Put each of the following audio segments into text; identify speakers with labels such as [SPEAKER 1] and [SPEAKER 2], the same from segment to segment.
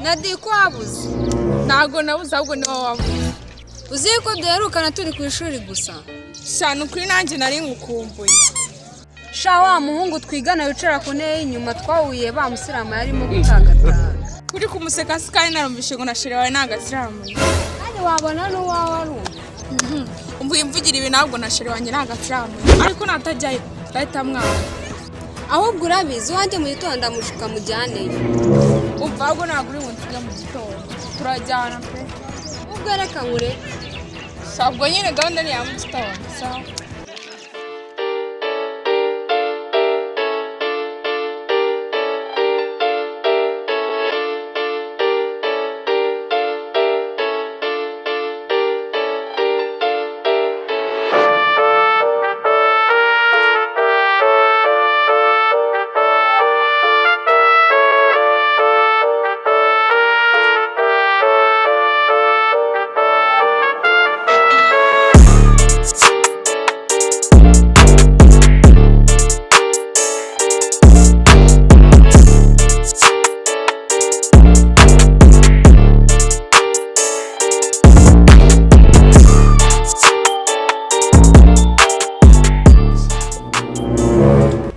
[SPEAKER 1] Nadi ko wabuze
[SPEAKER 2] ntago nabuze ahubwo niwe wabuze
[SPEAKER 1] uzi ko duherukana turi ku ishuri gusa
[SPEAKER 2] cyane kuri nanjye nari ngukumbuye
[SPEAKER 1] sha wa muhungu twigana wicara ku ntebe y'inyuma twahuye bamusirama yarimo gutagataga
[SPEAKER 2] kuri kumuseka sikari narumvishe ngo nashire wawe nagasiramu
[SPEAKER 1] kandi wabona n'uwawe ari
[SPEAKER 2] umvuye mvugira ibi ntabwo nashire wanjye nagasiramu ariko natajyayo ndahita mwana
[SPEAKER 1] ahubwo urabizi wanjye mu gitondo ndamushuka mujyaneyo
[SPEAKER 2] umva ahubwo ntabwo uri bunsiga mu gitondo turajyana pe
[SPEAKER 1] ubwo reka nkure
[SPEAKER 2] sabwo nyine gahunda ni ya mu gitondo sawa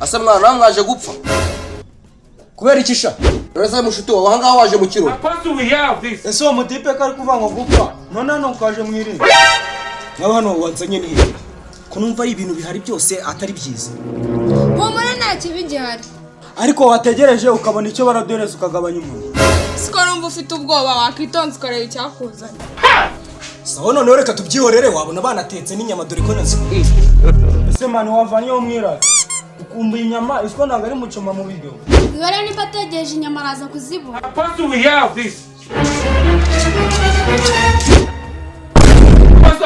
[SPEAKER 3] Asamwana namwaje gupfa kubera ikisha reza mushuti wawe hanga waje mu kiro
[SPEAKER 4] ese uwo mutipe kari kuvanga gupfa none hano ukaje mwirinde nawe hano wanzanye nihe ko numva ari ibintu bihari byose atari byiza
[SPEAKER 1] humura nta kibi gihari
[SPEAKER 4] ariko wategereje ukabona icyo baradoreza ukagabanya umuntu
[SPEAKER 2] siko numva ufite ubwoba wakitonze ukareba icyakuzanye
[SPEAKER 4] sawa none reka tubyihorere wabona banatetse n'inyama dore ko nazo ese mani wavanye umwira ukumbuye inyama isiko ntabwo ari mucoma mu biryo
[SPEAKER 1] bibare niba ategereje inyama araza kuzibura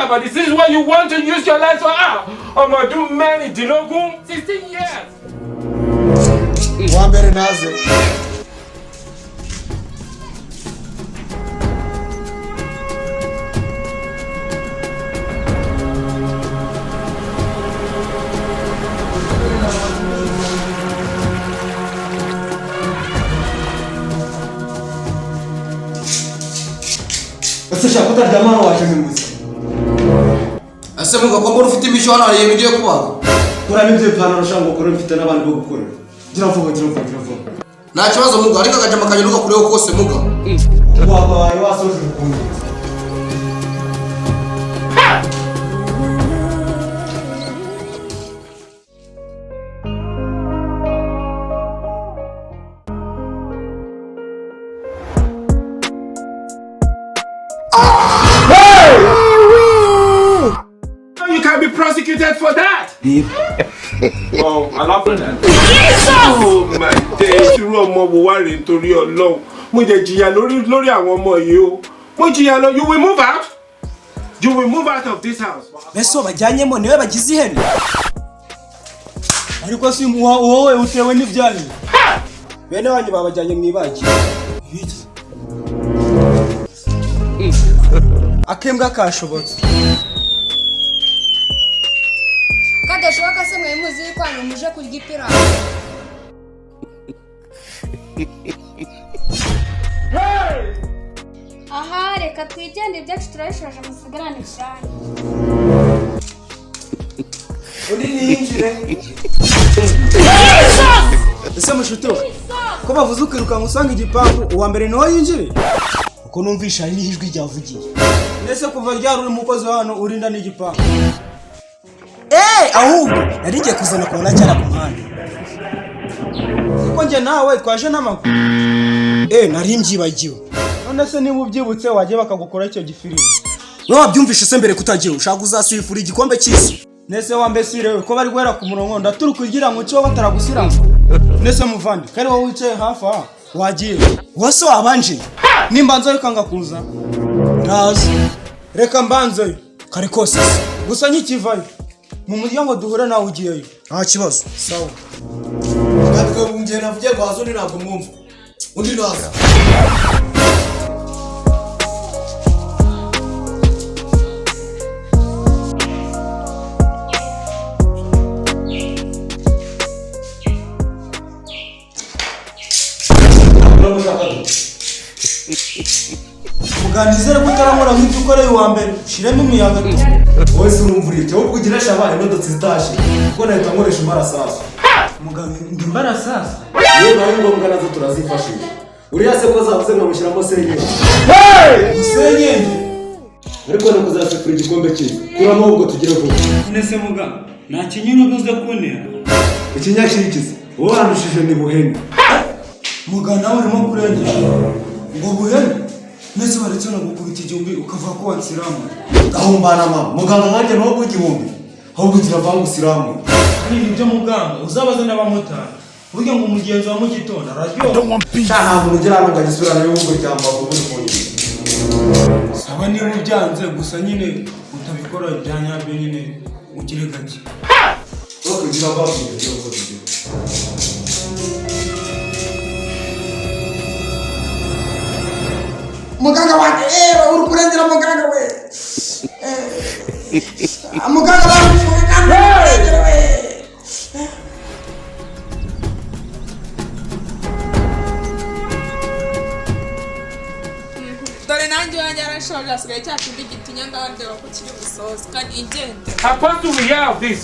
[SPEAKER 5] But this is what you want to use your life for. I'm going to do many Dinogun 16 years.
[SPEAKER 3] Wambere naze
[SPEAKER 4] ese shaka utaryama waje mwimuze
[SPEAKER 3] ase muga ko mbona ufite imishwana yego ugiye kubaga
[SPEAKER 4] kora n'ibyo ipantaro shango kora mfite n'abandi bo gukora gira vuba
[SPEAKER 3] nta kibazo muga ariko akajama kanyiruka kureho kose muga
[SPEAKER 4] wabaye wasoje urukundo
[SPEAKER 5] You can be prosecuted for that. Wow, I love that. Oh my days, you ọmọ wo wá rè nítorí Ọlọ́run. Mo jẹ jìyà lórí àwọn ọmọ yìí o. Mo jìyà lọ, you will move out. You will move out of this house.
[SPEAKER 4] Beso bajyanyemo niwe bagize ihene. Ariko si wowe utewe n'ibyahi. Bene wanyu babajyanye mwibaki. Ibiki? Akembwa kashobotse.
[SPEAKER 1] kadashoboka se mwe muzi kwano muje kurya ipira aha reka twigende ibyacu turabishoje musigarane cyane
[SPEAKER 4] Uri ninjire. Ese mushuti ko bavuze ukiruka musanga igipangu uwa mbere no yinjire uko numvisha ari ijwi ryavugiye ndetse kuva ryari uri mukozi hano urinda n'igipangu ahubwo nari ngiye kuzana kubona cyane ku muhanda kuko nje nawe twaje n'amakuru nari mbyibagiwe none se niba ubyibutse wagiye bakagukora icyo gifirimo wowe wabyumvishe se mbere kutagiye ushaka uzasifura igikombe cy'isi nese wambesire ko bari guhera ku murongo ndaturuka kugira ngo cyo bataragusiramo nese muvandi kari wowe wicaye hafi aha wagiye wose wabanje nimbanza yikanga kuza ndazi reka mbanze kare kose gusa nkikivayo mu muryango duhura nawe ugiyeyo nta kibazo sawa
[SPEAKER 3] natwe mungiye navuye kwazo ni ntabwo mwumva undi naza
[SPEAKER 4] muganizere ko utaramura nk'ibyo ukoreye uwa mbere ushiremo imiyaga tu
[SPEAKER 3] wowe se urumvura icyo ahubwo ugira shabaye n'udutsi zitashe kuko nahita nkoresha imbarasasu
[SPEAKER 4] muganga ndi imbarasasu
[SPEAKER 3] yewe nawe ngombwa nazo turazifashisha uriya se ko zavuze nkamushyiramo senyenge
[SPEAKER 4] senyenge
[SPEAKER 3] ariko ni kuzasifura igikombe cyiza kuramo ahubwo tugire vuba
[SPEAKER 4] none se muganga nta kinyuno uze kuntera
[SPEAKER 3] ikinyakirikiza wowe wandushije ni buhene
[SPEAKER 4] muganga nawe urimo kurengera ngo buhene nese baretse no gukubita igihumbi ukavuga ko wansiramu
[SPEAKER 3] gahumbana mama muganga nkanjye nawo bw'igihumbi ahubwo kiravanga usiramu
[SPEAKER 4] ni ibyo muganga uzabaze n'abamotari burya ngo umugenzi wa mu gitondo araryoha
[SPEAKER 3] nta muntu ugera hano ngo agisubirane n'ubwo cyangwa ubundi kongera
[SPEAKER 4] saba niba ubyanze gusa nyine utabikora ibya nyabyo nyine ugire gake
[SPEAKER 3] kugira ngo bakubwire ibyo uvuga muganga wanjye uri kurengera muganga we muganga wanjye kurengera we
[SPEAKER 2] dore nanjye wanjye yarashoje asigaye cyakindi gitinya ndabandeba ko kiri busoze kandi igende
[SPEAKER 5] How do we have this?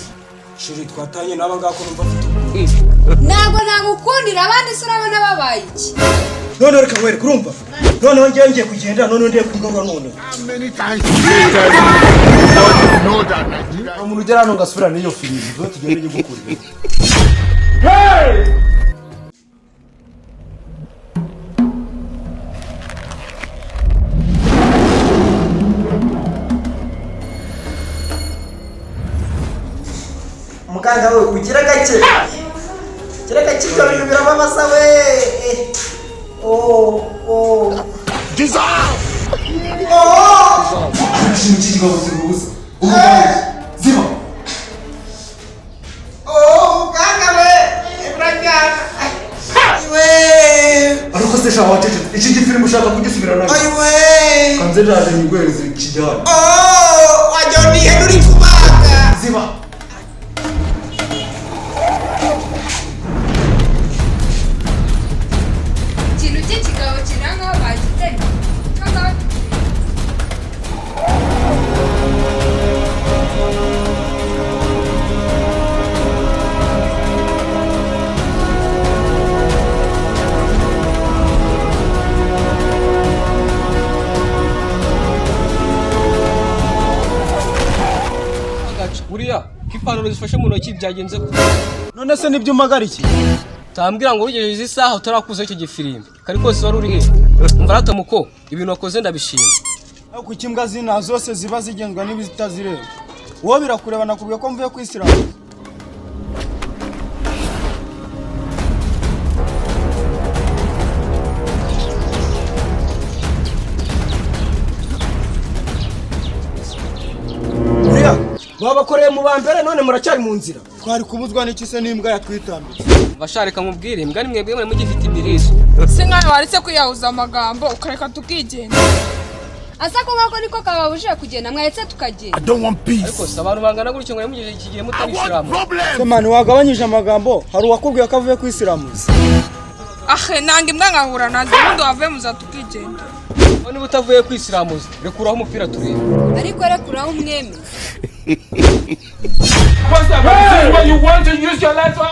[SPEAKER 4] shiri twatanye n'aba ngako numva afite
[SPEAKER 1] ntabwo nagukundira abandi se urabona babaye iki
[SPEAKER 4] none reka wereka urumva noneho ngiye kugenda none ndiye kugaruka none
[SPEAKER 3] umuntu ugera hano ngo asubirane n'iyo filimi zo tugende gukurira
[SPEAKER 6] muganga we ugira gake ibyo bintu birababasa we
[SPEAKER 3] ikintu cy'ikibazo kirubuza ziba
[SPEAKER 6] muganga we urajyana iwe
[SPEAKER 3] ariko se shaho wacecetse iki gifilimi ushaka kugisubirana
[SPEAKER 6] iwe
[SPEAKER 3] kanze ndaje nyigwereze kijyana
[SPEAKER 6] wajya nihe uri kubaga
[SPEAKER 3] ziba
[SPEAKER 1] ikintu cy'ikigabo kiranga aho bagiteye
[SPEAKER 7] buriya ko ipantaro zifashe mu ntoki byagenze ko
[SPEAKER 4] none se nibyo umagarikiye
[SPEAKER 7] tambwira ngo ugejeje izi saha utarakuza icyo gifirimbi kari kose wari uri he umva rata muko ibintu wakoze ndabishima
[SPEAKER 4] ku kimbwa zina zose ziba zigenzwa n'ibitazireba wowe birakureba nakubwiye ko mvuye kwisiramu babakoreye mu bambere none muracyari mu nzira twari kubuzwa n'iki se n'imbwa yatwitambitse
[SPEAKER 7] bashareka mubwire imbwa ni mwebwe mwe mugifite imirizo
[SPEAKER 2] si nkawe waretse kwiyahuza amagambo ukareka tukigenda
[SPEAKER 1] asa ko ngako niko kababujije kugenda mwahetse tukagenda
[SPEAKER 7] ariko se abantu bangana gutyo ngo mugeze iki gihe mutabisiramu
[SPEAKER 4] se mani wagabanyije amagambo hari uwakubwiye ko avuye kwisiramuza
[SPEAKER 2] ahe nanga imbwa nkahura nazo ubundi wavuye muza tukigenda
[SPEAKER 7] niba utavuye kwisiramuza rekuraho umupira turebe
[SPEAKER 1] ariko rekuraho umwemezi
[SPEAKER 5] What's that? When you want to use your life for